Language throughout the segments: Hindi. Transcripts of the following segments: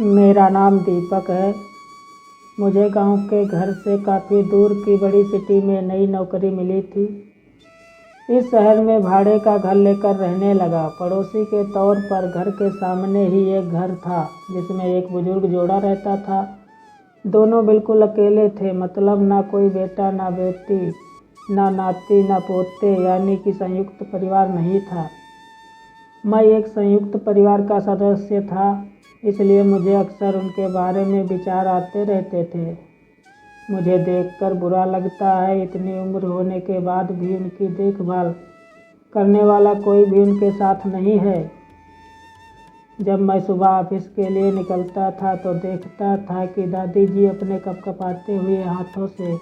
मेरा नाम दीपक है। मुझे गांव के घर से काफ़ी दूर की बड़ी सिटी में नई नौकरी मिली थी। इस शहर में भाड़े का घर लेकर रहने लगा। पड़ोसी के तौर पर घर के सामने ही एक घर था जिसमें एक बुजुर्ग जोड़ा रहता था। दोनों बिल्कुल अकेले थे, मतलब ना कोई बेटा ना बेटी, ना नाती ना पोते, यानी कि संयुक्त परिवार नहीं था। मैं एक संयुक्त परिवार का सदस्य था, इसलिए मुझे अक्सर उनके बारे में विचार आते रहते थे। मुझे देखकर बुरा लगता है, इतनी उम्र होने के बाद भी उनकी देखभाल करने वाला कोई भी उनके साथ नहीं है। जब मैं सुबह ऑफिस के लिए निकलता था तो देखता था कि दादी जी अपने कपकपाते हुए हाथों से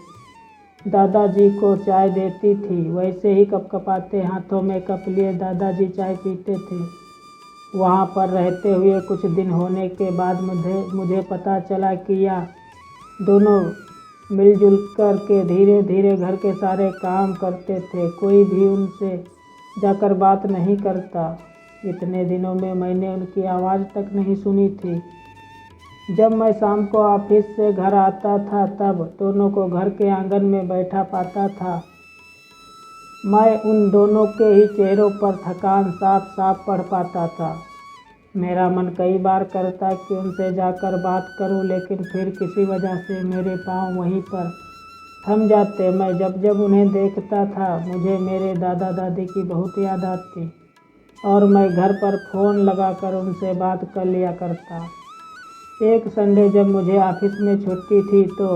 दादाजी को चाय देती थी। वैसे ही कपकपाते हाथों में कप लिए दादाजी चाय पीते थे। वहाँ पर रहते हुए कुछ दिन होने के बाद मुझे पता चला कि यह दोनों मिलजुल कर के धीरे धीरे घर के सारे काम करते थे। कोई भी उनसे जाकर बात नहीं करता। इतने दिनों में मैंने उनकी आवाज़ तक नहीं सुनी थी। जब मैं शाम को ऑफिस से घर आता था तब दोनों को घर के आंगन में बैठा पाता था। मैं उन दोनों के ही चेहरों पर थकान साफ साफ पढ़ पाता था। मेरा मन कई बार करता कि उनसे जाकर बात करूं, लेकिन फिर किसी वजह से मेरे पांव वहीं पर थम जाते। मैं जब जब उन्हें देखता था मुझे मेरे दादा दादी की बहुत याद आती और मैं घर पर फ़ोन लगाकर उनसे बात कर लिया करता। एक संडे जब मुझे ऑफिस में छुट्टी थी तो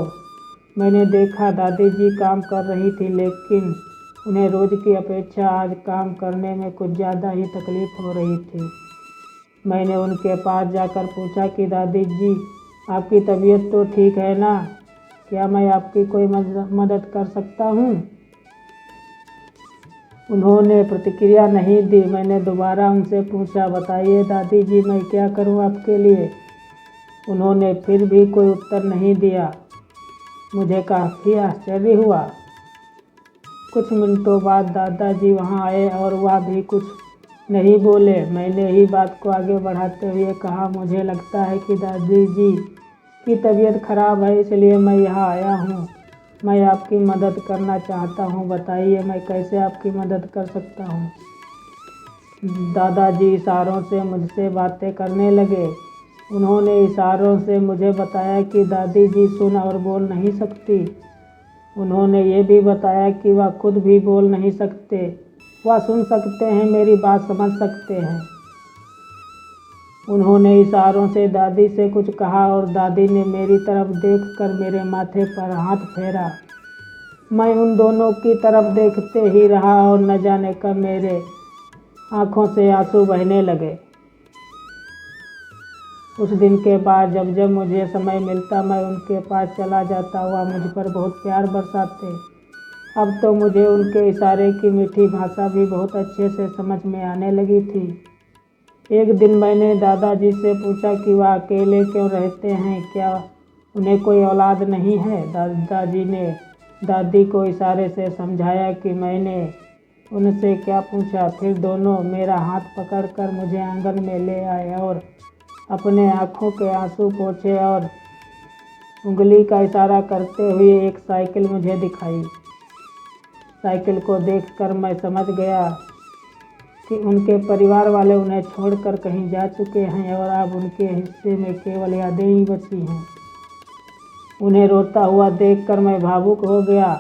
मैंने देखा दादी जी काम कर रही थी, लेकिन उन्हें रोज़ की अपेक्षा आज काम करने में कुछ ज़्यादा ही तकलीफ़ हो रही थी। मैंने उनके पास जाकर पूछा कि दादी जी, आपकी तबीयत तो ठीक है ना? क्या मैं आपकी कोई मदद कर सकता हूँ? उन्होंने प्रतिक्रिया नहीं दी। मैंने दोबारा उनसे पूछा, बताइए दादी जी, मैं क्या करूँ आपके लिए? उन्होंने फिर भी कोई उत्तर नहीं दिया। मुझे काफ़ी आश्चर्य हुआ। कुछ मिनटों बाद दादाजी वहाँ आए और वह भी कुछ नहीं बोले। मैंने ही बात को आगे बढ़ाते हुए कहा, मुझे लगता है कि दादी जी की तबीयत खराब है, इसलिए मैं यहाँ आया हूँ। मैं आपकी मदद करना चाहता हूँ। बताइए मैं कैसे आपकी मदद कर सकता हूँ? दादाजी इशारों से मुझसे बातें करने लगे। उन्होंने इशारों से मुझे बताया कि दादी जी सुन और बोल नहीं सकती। उन्होंने ये भी बताया कि वह खुद भी बोल नहीं सकते। वह सुन सकते हैं, मेरी बात समझ सकते हैं। उन्होंने इशारों से दादी से कुछ कहा और दादी ने मेरी तरफ देखकर मेरे माथे पर हाथ फेरा। मैं उन दोनों की तरफ देखते ही रहा और न जाने कब मेरे आंखों से आंसू बहने लगे। उस दिन के बाद जब जब मुझे समय मिलता मैं उनके पास चला जाता। वह मुझ पर बहुत प्यार बरसाते। अब तो मुझे उनके इशारे की मीठी भाषा भी बहुत अच्छे से समझ में आने लगी थी। एक दिन मैंने दादाजी से पूछा कि वह अकेले क्यों रहते हैं, क्या उन्हें कोई औलाद नहीं है? दादाजी ने दादी को इशारे से समझाया कि मैंने उनसे क्या पूछा। फिर दोनों मेरा हाथ पकड़कर मुझे आंगन में ले आए और अपने आँखों के आंसू पोंछे और उंगली का इशारा करते हुए एक साइकिल मुझे दिखाई। साइकिल को देखकर मैं समझ गया कि उनके परिवार वाले उन्हें छोड़कर कहीं जा चुके हैं और अब उनके हिस्से में केवल यादें ही बची हैं। उन्हें रोता हुआ देखकर मैं भावुक हो गया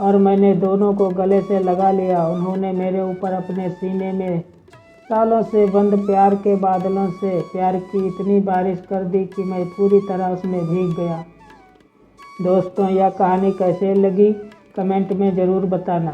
और मैंने दोनों को गले से लगा लिया। उन्होंने मेरे ऊपर अपने सीने में सालों से बंद प्यार के बादलों से प्यार की इतनी बारिश कर दी कि मैं पूरी तरह उसमें भीग गया। दोस्तों, यह कहानी कैसे लगी कमेंट में ज़रूर बताना।